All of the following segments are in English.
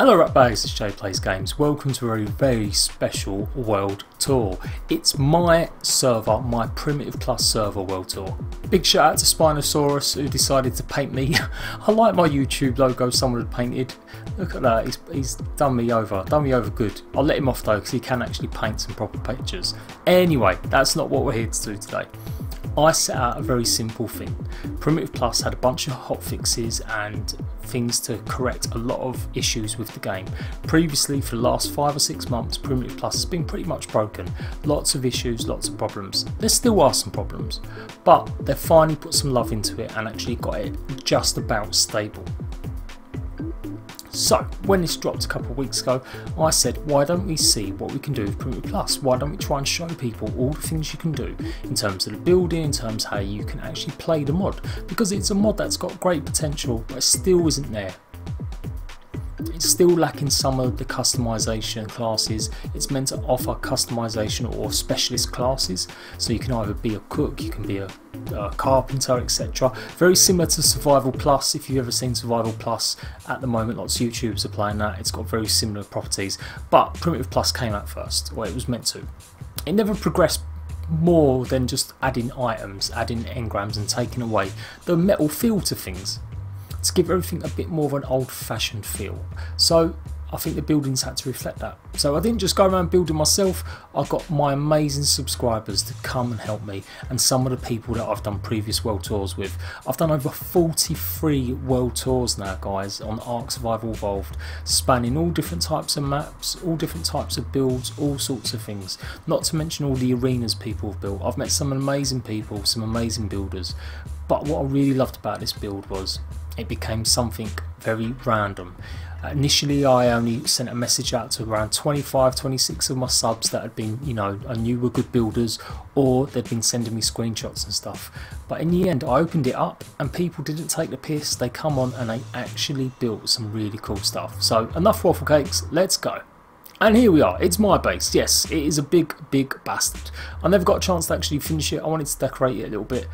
Hello Ratbags, it's Jay Plays Games. Welcome to a very special world tour. It's my server, my Primitive Plus server world tour. Big shout out to Spinosaurus who decided to paint me. I like my YouTube logo someone had painted. Look at that, he's done me over good. I'll let him off though because he can actually paint some proper pictures. Anyway, that's not what we're here to do today. I set out a very simple thing. Primitive Plus had a bunch of hotfixes and things to correct a lot of issues with the game. Previously, for the last 5 or 6 months, Primitive Plus has been pretty much broken. Lots of issues, lots of problems. There still are some problems, but they've finally put some love into it and actually got it just about stable. So, when this dropped a couple of weeks ago, I said, why don't we see what we can do with Primitive Plus? Why don't we try and show people all the things you can do in terms of the building, in terms of how you can actually play the mod? Because it's a mod that's got great potential, but it still isn't there. It's still lacking some of the customization classes. It's meant to offer customization or specialist classes, so you can either be a cook, you can be a carpenter, etc. Very similar to Survival Plus. If you've ever seen Survival Plus, at the moment lots of YouTubers are playing that. It's got very similar properties, but Primitive Plus came out first, or it was meant to. It never progressed more than just adding items, adding engrams and taking away the metal feel to things, to give everything a bit more of an old-fashioned feel. So I think the buildings had to reflect that. So I didn't just go around building myself, I got my amazing subscribers to come and help me, and some of the people that I've done previous world tours with. I've done over 43 world tours now, guys, on Ark Survival Evolved, spanning all different types of maps, all different types of builds, all sorts of things. Not to mention all the arenas people have built. I've met some amazing people, some amazing builders. But what I really loved about this build was it became something very random. Initially I only sent a message out to around 25-26 of my subs that had been, I knew were good builders, or they'd been sending me screenshots and stuff. But in the end I opened it up and people didn't take the piss, they come on and they actually built some really cool stuff. So enough waffle cakes, let's go. And here we are, it's my base. Yes, it is a big bastard. I never got a chance to actually finish it. I wanted to decorate it a little bit,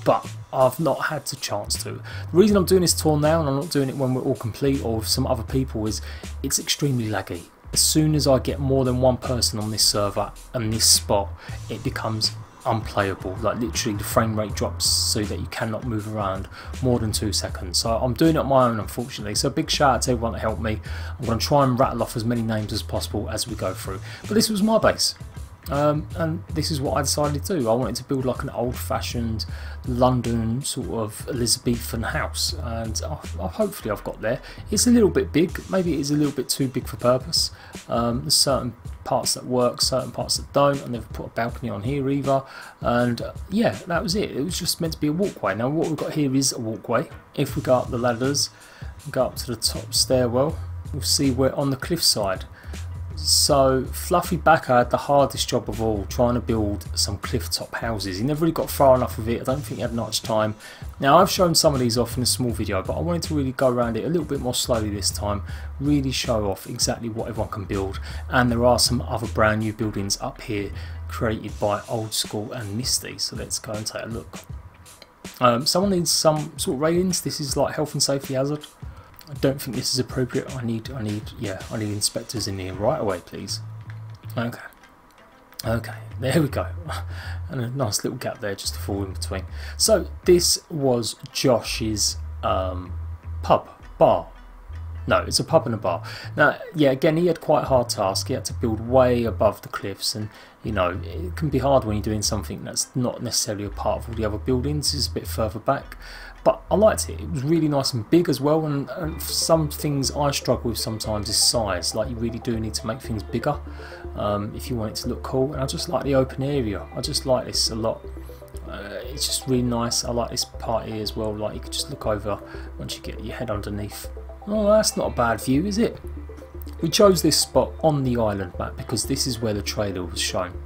but I've not had the chance to. The reason I'm doing this tour now and I'm not doing it when we're all complete or with some other people is it's extremely laggy. As soon as I get more than one person on this server and this spot, it becomes unplayable. Like literally the frame rate drops so that you cannot move around more than 2 seconds. So I'm doing it on my own, unfortunately. So a big shout out to everyone that helped me. I'm going to try and rattle off as many names as possible as we go through. But this was my base. And this is what I decided to do. I wanted to build like an old-fashioned London sort of Elizabethan house, and hopefully I've got there. It's a little bit big, maybe it is a little bit too big for purpose. There's certain parts that work, certain parts that don't. I never put a balcony on here either, and yeah, that was it. It was just meant to be a walkway. Now what we've got here is a walkway. If we go up the ladders, go up to the top stairwell, we'll see we're on the cliffside. So Fluffy Backer had the hardest job of all, trying to build some cliff top houses. He never really got far enough with it. I don't think he had much time. Now I've shown some of these off in a small video, but I wanted to really go around it a little bit more slowly this time, really show off exactly what everyone can build. And there are some other brand new buildings up here created by Old School and Misty, so let's go and take a look. Someone needs some sort of railings. This is like health and safety hazard. I don't think this is appropriate. I need inspectors in here right away, please. Okay, there we go. And a nice little gap there just to fall in between. So this was Josh's bar. No, it's a pub and a bar. Now, yeah, again, he had quite a hard task. He had to build way above the cliffs, and it can be hard when you're doing something that's not necessarily a part of all the other buildings. It's a bit further back. But I liked it. It was really nice and big as well, and some things I struggle with sometimes is size. Like you really do need to make things bigger if you want it to look cool. And I just like the open area. I just like this a lot. It's just really nice. I like this part here as well. Like you could just look over once you get your head underneath. Oh, that's not a bad view, is it? We chose this spot on the island map because this is where the trailer was shown.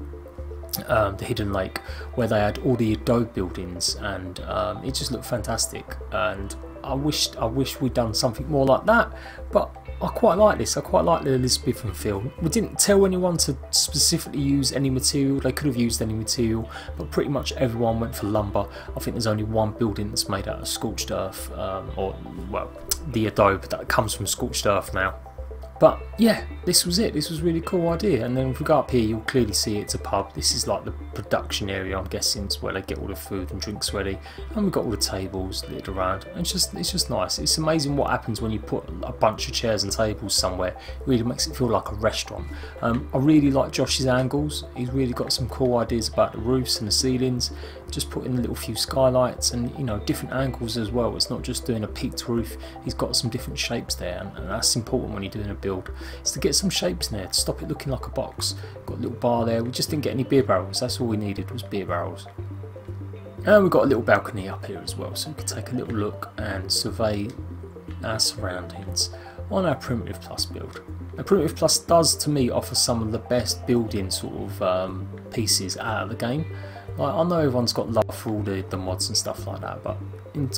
The hidden lake, where they had all the adobe buildings, and it just looked fantastic, and I wish we'd done something more like that, but I quite like this. I quite like the Elizabethan feel. We didn't tell anyone to specifically use any material. They could have used any material, but pretty much everyone went for lumber. I think there's only one building that's made out of scorched earth, or well, the adobe that comes from scorched earth now. But yeah, this was it. This was a really cool idea. And then if we go up here, you'll clearly see it's a pub. This is like the production area, I'm guessing. It's where they get all the food and drinks ready. And we've got all the tables littered around. And it's just nice. It's amazing what happens when you put a bunch of chairs and tables somewhere. It really makes it feel like a restaurant. I really like Josh's angles. He's really got some cool ideas about the roofs and the ceilings. Just put in a little few skylights and, you know, different angles as well. It's not just doing a peaked roof. He's got some different shapes there, and that's important when you're doing a build. It's to get some shapes in there to stop it looking like a box. Got a little bar there. We just didn't get any beer barrels. That's all we needed was beer barrels. And we've got a little balcony up here as well, so we could take a little look and survey our surroundings on our Primitive Plus build. Now, Primitive Plus does, to me, offer some of the best building sort of pieces out of the game. Like, I know everyone's got love for all the mods and stuff like that, but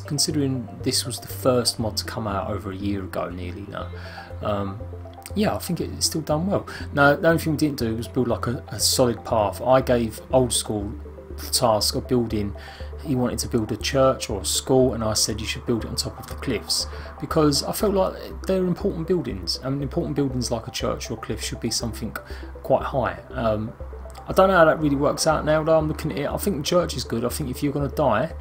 considering this was the first mod to come out over a year ago nearly now, yeah, I think it's still done well. Now, the only thing we didn't do was build like a solid path. I gave Old School the task of building, he wanted to build a church or a school, and I said you should build it on top of the cliffs, because I felt like they're important buildings, and important buildings like a church or a cliff should be something quite high. I don't know how that really works out now though. I'm looking at it. I think the church is good. I think if you're going to die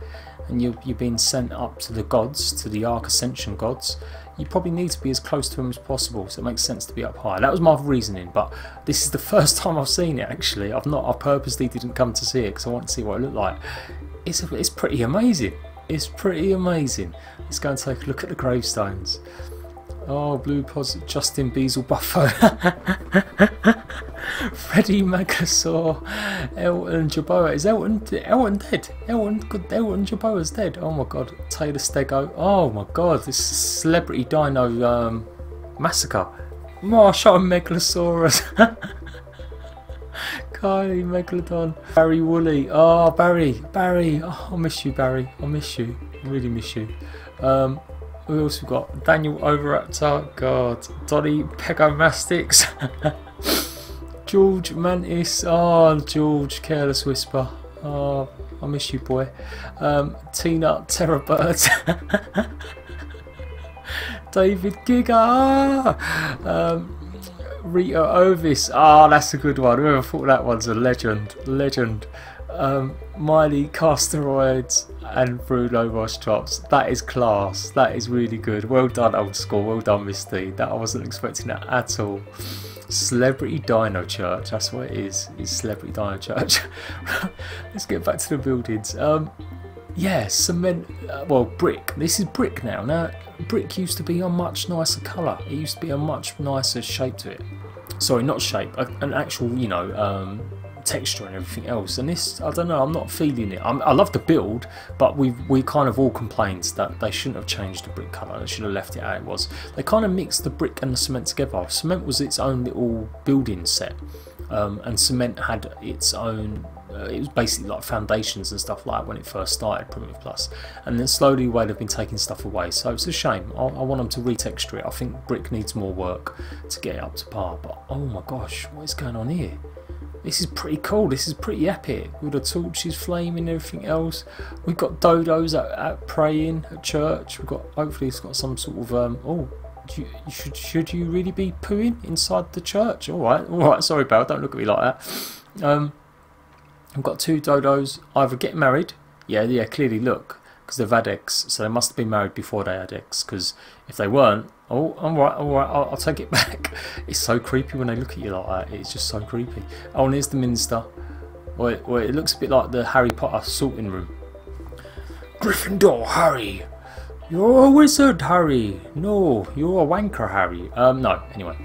and you're being sent up to the gods, to the Ark Ascension gods, you probably need to be as close to them as possible, so it makes sense to be up high. That was my reasoning, but this is the first time I've seen it actually. I purposely didn't come to see it because I want to see what it looked like. It's pretty amazing. It's pretty amazing. Let's go and take a look at the gravestones. Oh, Blue Pos, Justin Beazle Buffo, Freddie Magasaur, Elton Jerboa. Is Elton dead? Elton Jerboa's dead. Oh my god. Taylor Stego. Oh my god. This Celebrity Dino Massacre. Marshawn Megalosaurus. Kylie Megalodon. Barry Woolley. Oh, Barry. Oh, I miss you, Barry. I miss you. I really miss you. We also got Daniel Overactor, God, Donny Pegomastix, George Mantis, oh George Careless Whisper, oh I miss you boy, Tina Terrorbird, David Giga, Rita Ovis, oh that's a good one, whoever thought that one's a legend. Miley Casteroids and Bruno Ross-Chops. That is class. That is really good. Well done, Old School. Well done, Misty. That I wasn't expecting that at all. Celebrity Dino Church. That's what it is. It's Celebrity Dino Church. Let's get back to the buildings. Yeah, cement. Well, brick. This is brick now. Now, brick used to be a much nicer colour. It used to be a much nicer shape to it. Sorry, not shape. An actual, you know, texture and everything else, and this, I don't know, I'm not feeling it. I love the build, but we kind of all complained that they shouldn't have changed the brick colour. They should have left it how it was. They kind of mixed the brick and the cement together. Cement was its own little building set, and cement had its own, it was basically like foundations and stuff like that when it first started Primitive Plus, and then slowly away they've been taking stuff away, so it's a shame. I want them to retexture it. I think brick needs more work to get it up to par, but oh my gosh, what is going on here? This is pretty cool. This is pretty epic with the torches flaming and everything else. We've got dodos at praying at church. We've got, hopefully it's got some sort of oh, should you really be pooing inside the church? All right. Sorry, Belle, don't look at me like that. I've got two dodos either getting married. Yeah, clearly look, because they've had eggs, so they must have been married before they had eggs. Because if they weren't, oh, all right, I'll take it back. It's so creepy when they look at you like that. It's just so creepy. Oh, and here's the minister. Well, it looks a bit like the Harry Potter sorting room. Gryffindor, Harry. You're a wizard, Harry. No, you're a wanker, Harry. No, anyway.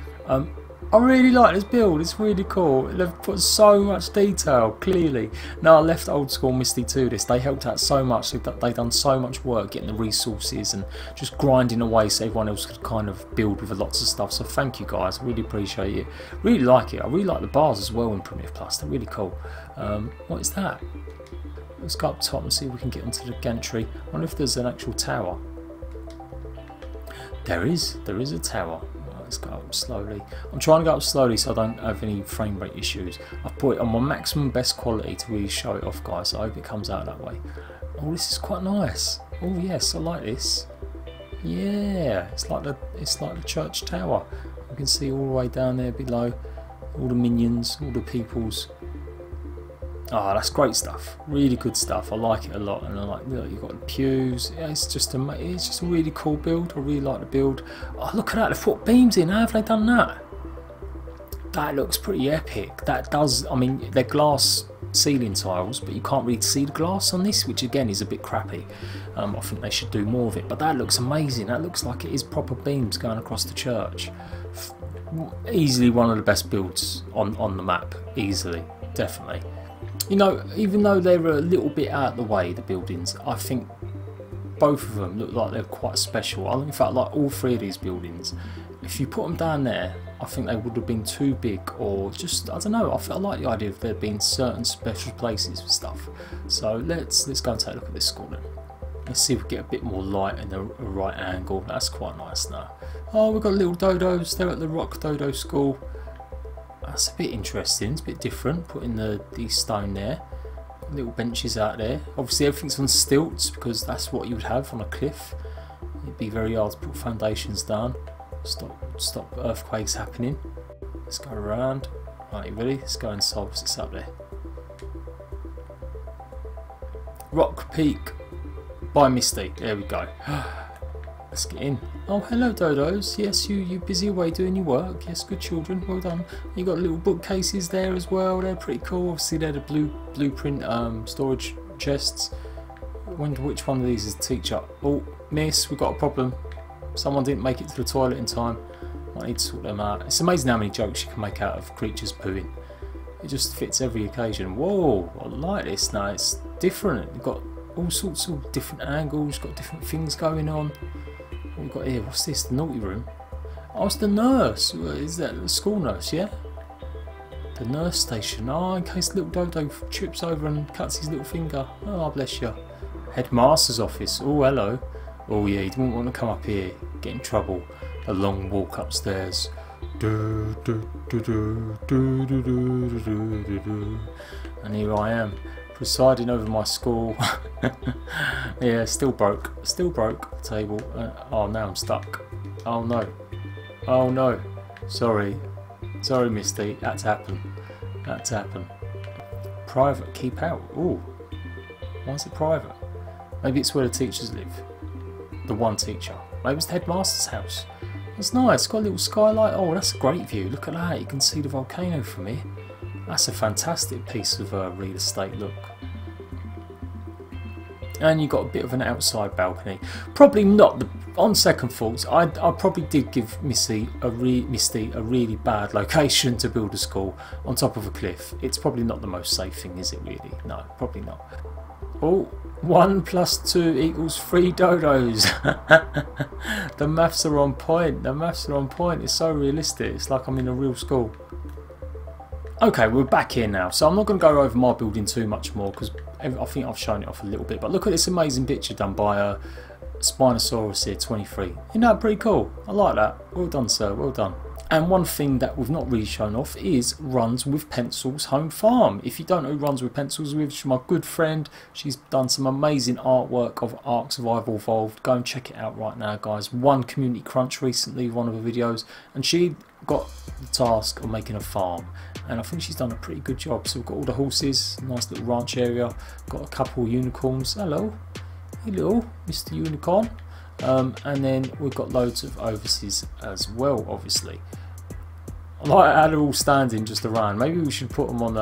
I really like this build. It's really cool. They've put so much detail, clearly. Now, I left Old School Misty to this. They helped out so much. They've done so much work getting the resources and just grinding away so everyone else could kind of build with lots of stuff. So thank you guys. I really appreciate it. Really like it. I really like the bars as well in Primitive Plus. They're really cool. What is that? Let's go up top and see if we can get onto the gantry. I wonder if there's an actual tower. There is a tower. Right, let's go up slowly. I'm trying to go up slowly so I don't have any frame rate issues. I've put it on my maximum best quality to really show it off, guys. So I hope it comes out that way. Oh, this is quite nice. Oh yes, I like this. Yeah, it's like the church tower. You can see all the way down there below, all the minions, all the peoples. Ah, that's great stuff. Really good stuff. I like it a lot, and I like, look, you've got the pews. Yeah, it's just a really cool build. I really like the build. Oh, look at that! They've put beams in. How have they done that? That looks pretty epic. That does. I mean, they're glass ceiling tiles, but you can't really see the glass on this, which again is a bit crappy. I think they should do more of it. But that looks amazing. That looks like it is proper beams going across the church. Easily one of the best builds on the map. Easily, definitely. You know, even though they're a little bit out of the way, the buildings, I think both of them look like they're quite special. In fact, like all three of these buildings, if you put them down there, I think they would have been too big, or just, I don't know, I like the idea of there being certain special places for stuff. So let's go and take a look at this school then. Let's see if we get a bit more light in the right angle. That's quite nice now. Oh, we've got little dodos. They're at the Rock Dodo School. That's a bit interesting. It's a bit different. Putting these stone there. Little benches out there. Obviously everything's on stilts because that's what you would have on a cliff. It'd be very hard to put foundations down. Stop earthquakes happening. Let's go around. Right, you ready? Let's go inside. What's this up there? Rock Peak by Misty. There we go. Let's get in. Oh, hello Dodos. Yes, you busy away doing your work. Yes, good children. Well done. You got little bookcases there as well. They're pretty cool. Obviously, they're the blueprint storage chests. I wonder which one of these is the teacher. Oh, miss, we've got a problem. Someone didn't make it to the toilet in time. Might need to sort them out. It's amazing how many jokes you can make out of creatures pooing. It just fits every occasion. Whoa, I like this now. It's different. You've got all sorts of different angles. Got different things going on. What we've got here, what's this? The naughty room? Oh, it's the nurse. Is that the school nurse, yeah? The nurse station. Oh, in case little Dodo trips over and cuts his little finger. Oh, bless you. Headmaster's office. Oh, hello. Oh, yeah, you wouldn't want to come up here. Get in trouble. A long walk upstairs. And here I am, presiding over my school. Yeah, still broke the table. Oh, now I'm stuck. Oh no, oh no, sorry Misty, that's happened. Private, keep out. Ooh, why is it private? Maybe it's where the teachers live. The one teacher. Maybe it's the headmaster's house. It's nice, it's got a little skylight. Oh, that's a great view. Look at that, you can see the volcano from here. That's a fantastic piece of real estate, look. And you've got a bit of an outside balcony. Probably not, on second thoughts, I probably did give Misty a really bad location to build a school on top of a cliff. It's probably not the most safe thing, is it really? No, probably not. Oh, 1 + 2 = 3 dodos. The maths are on point. It's so realistic. It's like I'm in a real school. Okay, we're back here now. So I'm not going to go over my building too much more because I think I've shown it off a little bit. But look at this amazing picture done by Spinosaurus here 23. Isn't that pretty cool? I like that. Well done, sir. Well done. And one thing that we've not really shown off is Runs with Pencils Home Farm. If you don't know who Runs with Pencils with, she's my good friend. She's done some amazing artwork of Ark Survival Evolved. Go and check it out right now, guys. Won Community Crunch recently, one of her videos, and she got the task of making a farm. And I think she's done a pretty good job. So we've got all the horses, nice little ranch area. Got a couple of unicorns. Hello, Mr. Unicorn. And then we've got loads of overseas as well, obviously. I like how they're all standing just around. Maybe we should put them on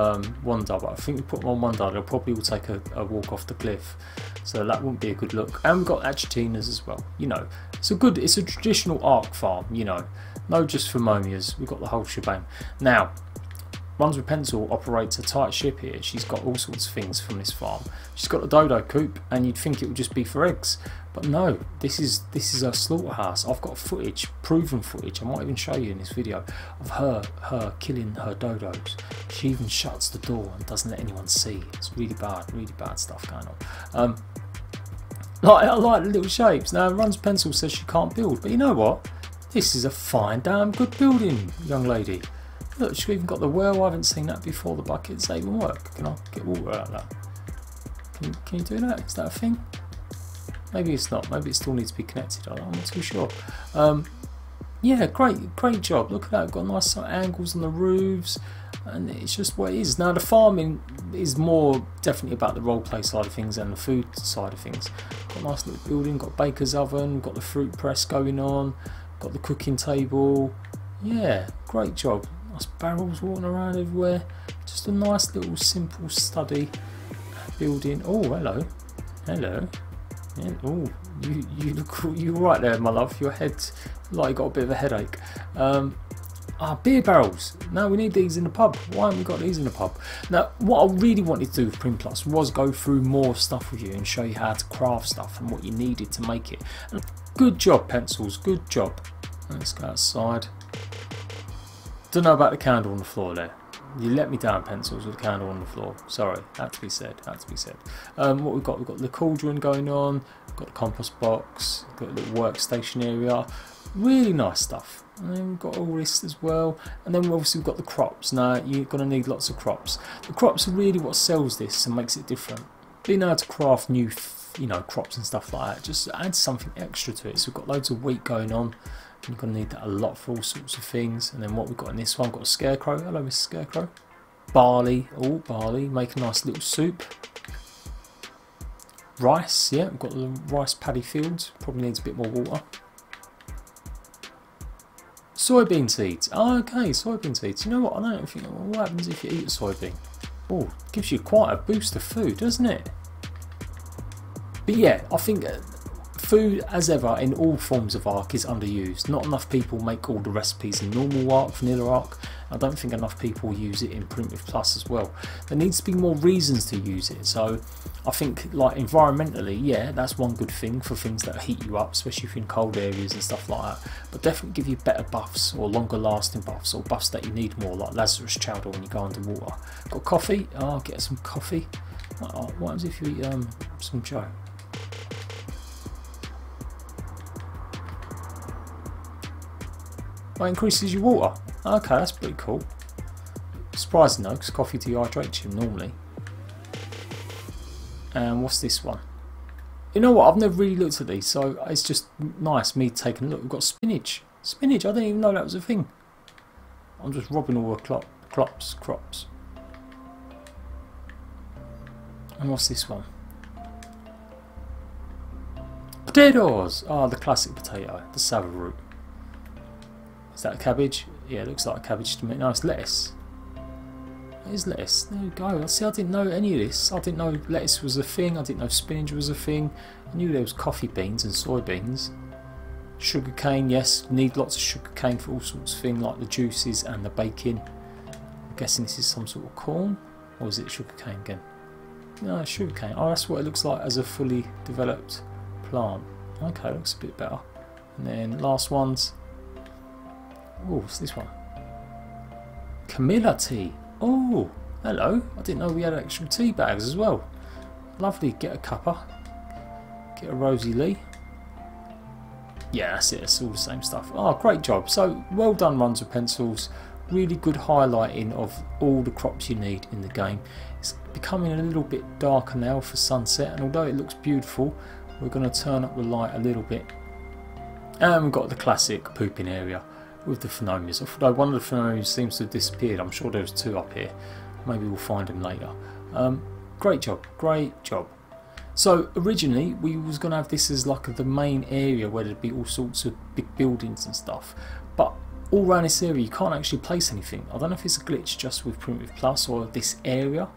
Wonder, but I think we put them on Wonder, they'll probably all take a walk off the cliff. So that wouldn't be a good look. And we've got Agitinas as well, you know. It's a traditional Ark farm, you know. No just for Momias, we've got the whole shebang. Now, Runs with Pencil operates a tight ship here. She's got all sorts of things from this farm. She's got a dodo coop, and you'd think it would just be for eggs, but no. This is a slaughterhouse. I've got footage, proven footage. I might even show you in this video of her killing her dodos. She even shuts the door and doesn't let anyone see. It's really bad stuff going on. Like, I like the little shapes. Now, Runs Pencil says she can't build, but you know what? This is a fine, damn good building, young lady. Look, she's even got the well. I haven't seen that before. The buckets, they even work. Can I get water out of that? Can you do that? Is that a thing? Maybe it's not. Maybe it still needs to be connected. I'm not too sure. Yeah, great job. Look at that. Got nice angles on the roofs, and it's just what it is. Now the farming is more definitely about the roleplay side of things and the food side of things. Got a nice little building. Got a baker's oven. Got the fruit press going on. Got the cooking table. Yeah, great job. Nice barrels walking around everywhere. Just a nice little simple study building. Oh, hello. Yeah, oh, you look cool. You're right there, my love. Your head's like you got a bit of a headache. Beer barrels. Now we need these in the pub. Why haven't we got these in the pub? Now, what I really wanted to do with Print Plus was go through more stuff with you and show you how to craft stuff and what you needed to make it. And good job, pencils. Good job. Let's go outside. Don't know about the candle on the floor there. You let me down, pencils, with the candle on the floor. Sorry, had to be said. What we've got the cauldron going on. We've got the compost box. We've got a little workstation area. Really nice stuff. And then we've got all this as well. And then obviously we've got the crops. Now you're going to need lots of crops. The crops are really what sells this and makes it different. Being able to craft new, crops and stuff like that just adds something extra to it. So we've got loads of wheat going on. You're going to need that a lot for all sorts of things. And then what we've got in this one, got a scarecrow. Hello, Mr. Scarecrow. Barley. Oh, barley. Make a nice little soup. Rice. Yeah, we've got the rice paddy fields. Probably needs a bit more water. Soybean seeds. Oh, okay, soybean seeds. You know what? I don't think. What happens if you eat a soybean? Oh, gives you quite a boost of food, doesn't it? But yeah, I think food, as ever, in all forms of Ark is underused. Not enough people make all the recipes in normal Ark, vanilla Ark. I don't think enough people use it in Primitive Plus as well. There needs to be more reasons to use it. So I think, like, environmentally, yeah, that's one good thing for things that heat you up, especially if you're in cold areas and stuff like that. But definitely give you better buffs, or longer lasting buffs, or buffs that you need more, like Lazarus Chowder when you go underwater. Got coffee? Oh, get some coffee. What happens if you eat some Joe? Well, it increases your water. Okay, that's pretty cool. Surprising though, because coffee dehydrates you normally. And what's this one? You know what? I've never really looked at these, so it's just nice me taking a look. We've got spinach. Spinach, I didn't even know that was a thing. I'm just robbing all the crops. And what's this one? Potatoes! Ah, the classic potato, the savoroot. Is that a cabbage? Yeah, it looks like a cabbage to me. Nice lettuce. It is lettuce. There we go. See, I didn't know any of this. I didn't know lettuce was a thing. I didn't know spinach was a thing. I knew there was coffee beans and soybeans. Sugar cane, yes. Need lots of sugar cane for all sorts of things, like the juices and the baking. I'm guessing this is some sort of corn, or is it sugar cane again? No, sugar cane. Oh, that's what it looks like as a fully developed plant. Okay, looks a bit better. And then last ones. Oh, what's this one? Camilla tea. Oh, hello. I didn't know we had actual tea bags as well. Lovely. Get a cuppa. Get a Rosie Lee. Yeah, that's it. It's all the same stuff. Oh, great job. So, well done, Runs with Pencils. Really good highlighting of all the crops you need in the game. It's becoming a little bit darker now for sunset, and although it looks beautiful, we're going to turn up the light a little bit. And we've got the classic pooping area with the Phenomias. Although one of the Phenomias seems to have disappeared. I'm sure there's two up here. Maybe we'll find them later. Great job, great job. So originally we was going to have this as like the main area where there'd be all sorts of big buildings and stuff. But all around this area you can't actually place anything. I don't know if it's a glitch just with Primitive Plus or this area.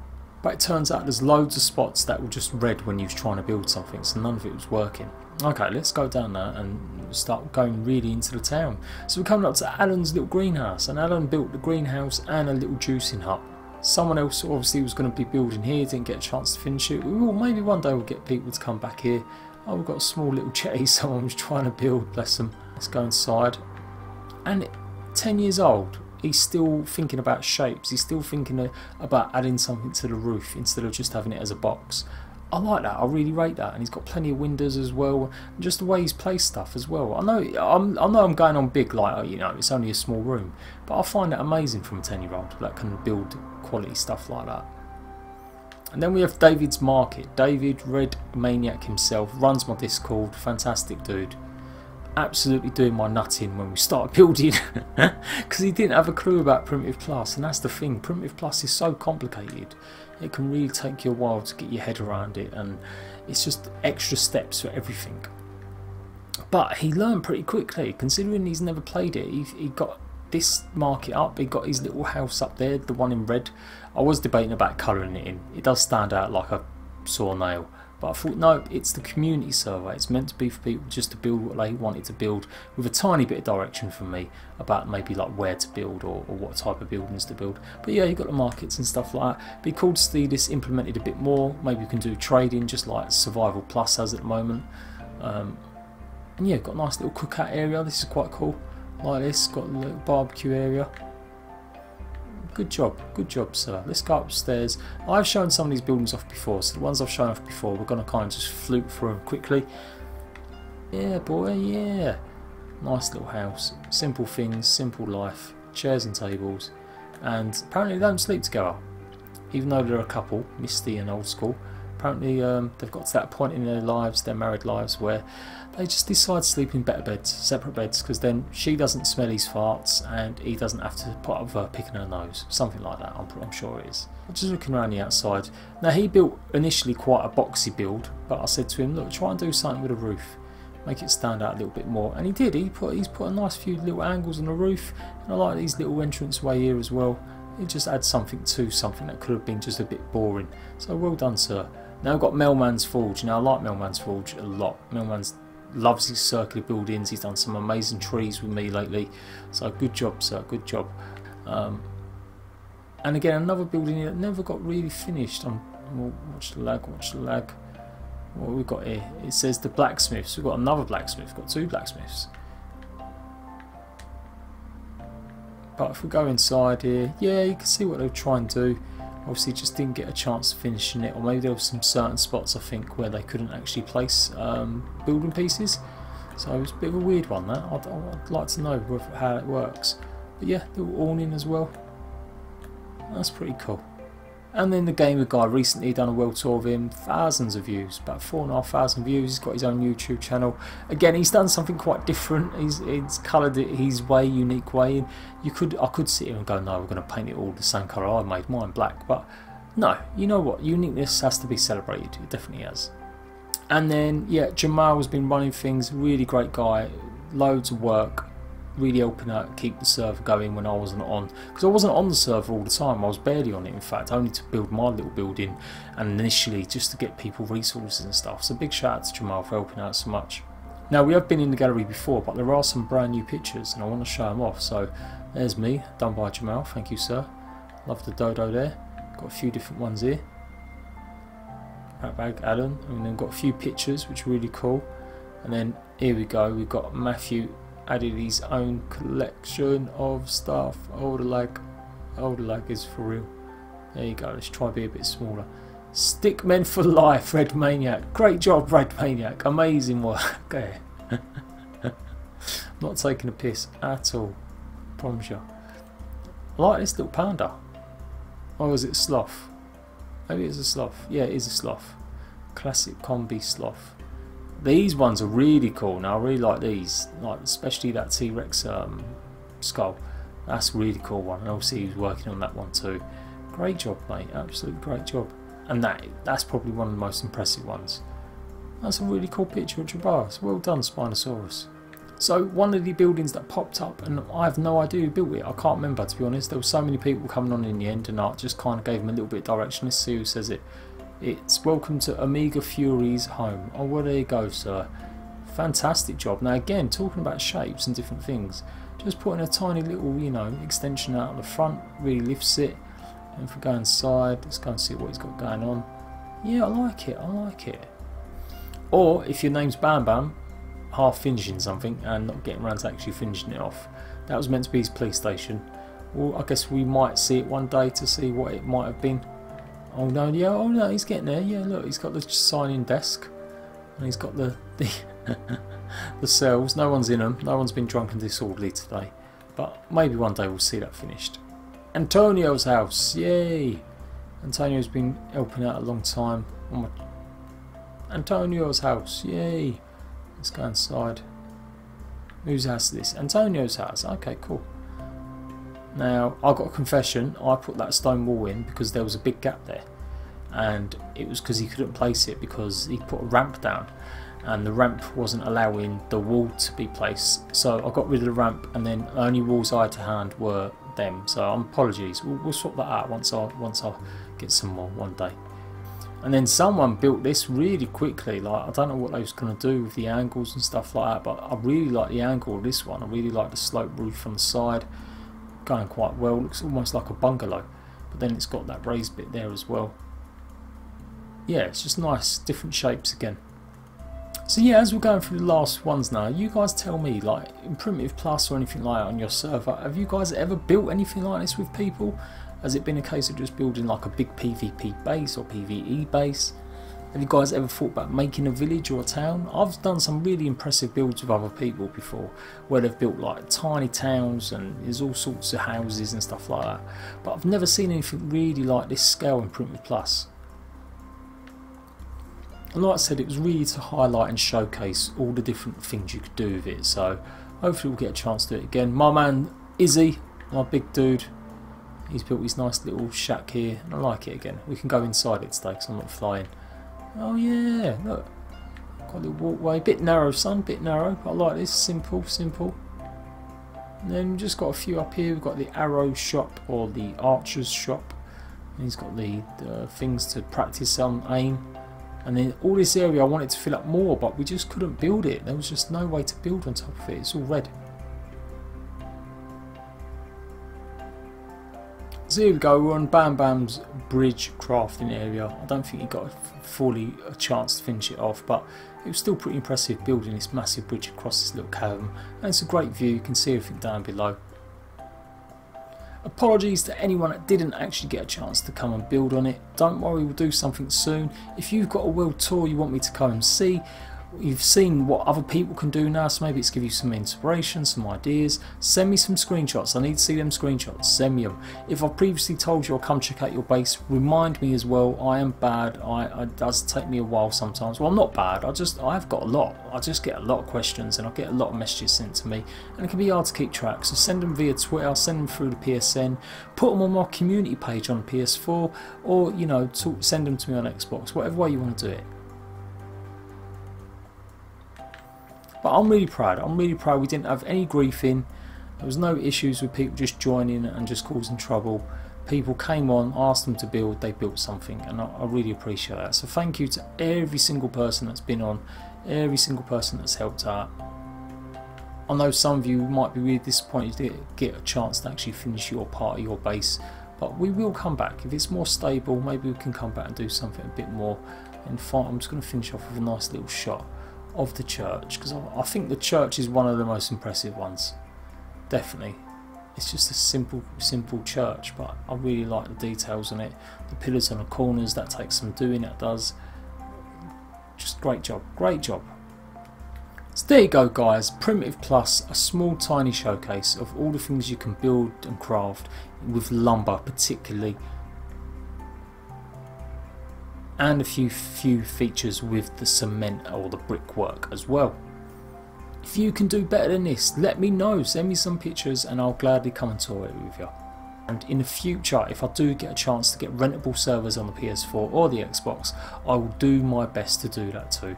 But it turns out there's loads of spots that were just red when you was trying to build something, so none of it was working. Okay, let's go down there and start going really into the town. So we're coming up to Alan's little greenhouse, and Alan built the greenhouse and a little juicing hut. Someone else obviously was going to be building here, didn't get a chance to finish it. Well, maybe one day we'll get people to come back here. Oh, we've got a small little jetty someone was trying to build, bless them. Let's go inside. And 10 years old. He's still thinking about shapes. He's still thinking about adding something to the roof instead of just having it as a box. I like that. I really rate that, and he's got plenty of windows as well. And just the way he's placed stuff as well. I know I'm going on big, like, you know, it's only a small room, but I find it amazing from a 10-year-old that can build quality stuff like that. And then we have David's Market. David, Red Maniac himself, runs my Discord. Fantastic dude. Absolutely doing my nutting when we started building, because he didn't have a clue about Primitive Plus, and that's the thing. Primitive Plus is so complicated. It can really take you a while to get your head around it, and it's just extra steps for everything. But he learned pretty quickly, considering he's never played it. He got this market up, he got his little house up there, the one in red. I was debating about colouring it in. It does stand out like a sore nail. But I thought, no, it's the community server. It's meant to be for people just to build what they wanted to build, with a tiny bit of direction from me about maybe like where to build or what type of buildings to build. But yeah, you got the markets and stuff like that. Be cool to see this implemented a bit more. Maybe you can do trading just like Survival Plus has at the moment. And yeah, got a nice little cookout area. This is quite cool. Like this, got a little barbecue area. Good job, sir. Let's go upstairs. I've shown some of these buildings off before, so the ones I've shown off before, we're going to kind of just fluke through them quickly. Yeah, boy, yeah. Nice little house. Simple things, simple life. Chairs and tables. And apparently they don't sleep together. Even though they're a couple, Misty and Old School. Apparently they've got to that point in their lives, their married lives, where they just decide to sleep in better beds, separate beds, because then she doesn't smell his farts and he doesn't have to put up with her picking her nose. Something like that, I'm sure it is. I'm just looking around the outside. Now, he built initially quite a boxy build, but I said to him, look, try and do something with a roof. Make it stand out a little bit more. And he did. He's put a nice few little angles on the roof. And I like these little entranceway here as well. It just adds something to something that could have been just a bit boring. So well done, sir. Now I've got Melman's Forge. Now I like Melman's Forge a lot. Melman's loves his circular buildings. He's done some amazing trees with me lately. So good job, sir. Good job. And again, another building that never got really finished. Watch the lag. Watch the lag. What have we got here? It says the blacksmiths. We've got another blacksmith. We've got two blacksmiths. But if we go inside here, yeah, you can see what they'll try and do. Obviously just didn't get a chance of finishing it, or maybe there were some certain spots I think where they couldn't actually place building pieces. So it was a bit of a weird one, that. I'd like to know how it works. But yeah, little awning as well. That's pretty cool. And then the Gamer Guy, recently done a world tour of him, thousands of views, about 4,500 views. He's got his own YouTube channel. Again, he's done something quite different. He's coloured it his way, unique way. And I could sit here and go, no, we're going to paint it all the same colour. I made mine black, but no. You know what? Uniqueness has to be celebrated. It definitely has. And then yeah, Jamal has been running things. Really great guy. Loads of work. Really helping out keep the server going when I wasn't on, because I wasn't on the server all the time. I was barely on it, in fact, only to build my little building and initially just to get people resources and stuff. So big shout out to Jamal for helping out so much. Now, we have been in the gallery before, but there are some brand new pictures and I want to show them off. So there's me, done by Jamal. Thank you, sir. Love the dodo there. Got a few different ones here. Ratbag Alan, and then got a few pictures which are really cool. And then here we go, we've got Matthew added his own collection of stuff. Oh, the lag is for real. There you go. Let's try to be a bit smaller. Stickmen for life, Red Maniac. Great job, Red Maniac. Amazing work. Okay. Not taking a piss at all. Promise you. I like this little panda. Or is it a sloth? Maybe it's a sloth. Yeah, it is a sloth. Classic combi sloth. These ones are really cool. Now I really like these, like especially that T-Rex skull. That's a really cool one, and obviously he was working on that one too. Great job, mate. Absolutely great job. And that's probably one of the most impressive ones. That's a really cool picture of Jabars. Well done, Spinosaurus. So one of the buildings that popped up, and I have no idea who built it. I can't remember, to be honest. There were so many people coming on in the end, and I just kind of gave them a little bit of direction. Let's see who says it. It's welcome to Omega Fury's home. Oh, well, there you go, sir. Fantastic job. Now, again, talking about shapes and different things, just putting a tiny little, you know, extension out of the front really lifts it. And if we go inside, let's go and see what he's got going on. Yeah, I like it. I like it. Or if your name's Bam Bam, half finishing something and not getting around to actually finishing it off. That was meant to be his police station. Well, I guess we might see it one day to see what it might have been. Oh no, yeah, oh no, he's getting there. Yeah, look, he's got the signing desk, and he's got the the cells. No one's in them. No one's been drunk and disorderly today. But maybe one day we'll see that finished. Antonio's house, yay! Antonio's been helping out a long time. Antonio's house, yay! Let's go inside. Whose house is this? Antonio's house. Okay, cool. Now, I've got a confession. I put that stone wall in because there was a big gap there. And it was because he couldn't place it because he put a ramp down. And the ramp wasn't allowing the wall to be placed. So I got rid of the ramp, and then the only walls I had to hand were them. So apologies. We'll sort that out once I get some more one day. And then someone built this really quickly. Like, I don't know what they was going to do with the angles and stuff like that, but I really like the angle of this one. I really like the slope roof on the side. Going quite well. Looks almost like a bungalow, but then it's got that raised bit there as well. Yeah, it's just nice, different shapes again. So yeah, as we're going through the last ones now, you guys tell me, like in Primitive Plus or anything like that on your server, have you guys ever built anything like this with people? Has it been a case of just building like a big PvP base or PvE base? Have you guys ever thought about making a village or a town? I've done some really impressive builds with other people before, where they've built like tiny towns and there's all sorts of houses and stuff like that. But I've never seen anything really like this scale in Primitive Plus. And like I said, it was really to highlight and showcase all the different things you could do with it. So hopefully we'll get a chance to do it again. My man Izzy, my big dude, he's built his nice little shack here, and I like it again. We can go inside it today because I'm not flying. Oh yeah, look, got a little walkway, bit narrow son, bit narrow, but I like this, simple, simple. And then we've just got a few up here. We've got the arrow shop or the archer's shop, and he's got the things to practice on aim. And then all this area I wanted to fill up more, but we just couldn't build it. There was just no way to build on top of it. It's all red. So here we go, we're on Bam Bam's bridge crafting area. I don't think he got fully a chance to finish it off, but it was still pretty impressive building this massive bridge across this little cavern. And it's a great view, you can see everything down below. Apologies to anyone that didn't actually get a chance to come and build on it. Don't worry, we'll do something soon. If you've got a world tour you want me to come and see, you've seen what other people can do now, so maybe it's give you some inspiration, some ideas. Send me some screenshots. I need to see them screenshots. Send me them. If I've previously told you I'll come check out your base, remind me as well. I am bad. It does take me a while sometimes. Well, I'm not bad. I've got a lot. I just get a lot of questions and I get a lot of messages sent to me, and it can be hard to keep track. So send them via Twitter, send them through the PSN, put them on my community page on PS4, or you know, send them to me on Xbox. Whatever way you want to do it. But I'm really proud. I'm really proud we didn't have any griefing. There was no issues with people just joining and just causing trouble. People came on, asked them to build, they built something, and I really appreciate that. So thank you to every single person that's been on, every single person that's helped out. I know some of you might be really disappointed to get a chance to actually finish your part of your base, but we will come back. If it's more stable, maybe we can come back and do something a bit more. And I'm just going to finish off with a nice little shot of the church, because I think the church is one of the most impressive ones. Definitely. It's just a simple church, but I really like the details on it. The pillars on the corners, that takes some doing, that does. Just great job, great job. So there you go guys, Primitive Plus, a small tiny showcase of all the things you can build and craft with lumber particularly. And a few features with the cement or the brickwork as well. If you can do better than this, let me know, send me some pictures and I'll gladly come and tour it with you. And in the future, if I do get a chance to get rentable servers on the PS4 or the Xbox, I will do my best to do that too.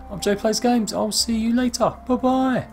I'm Jay Plays Games, I'll see you later, bye bye.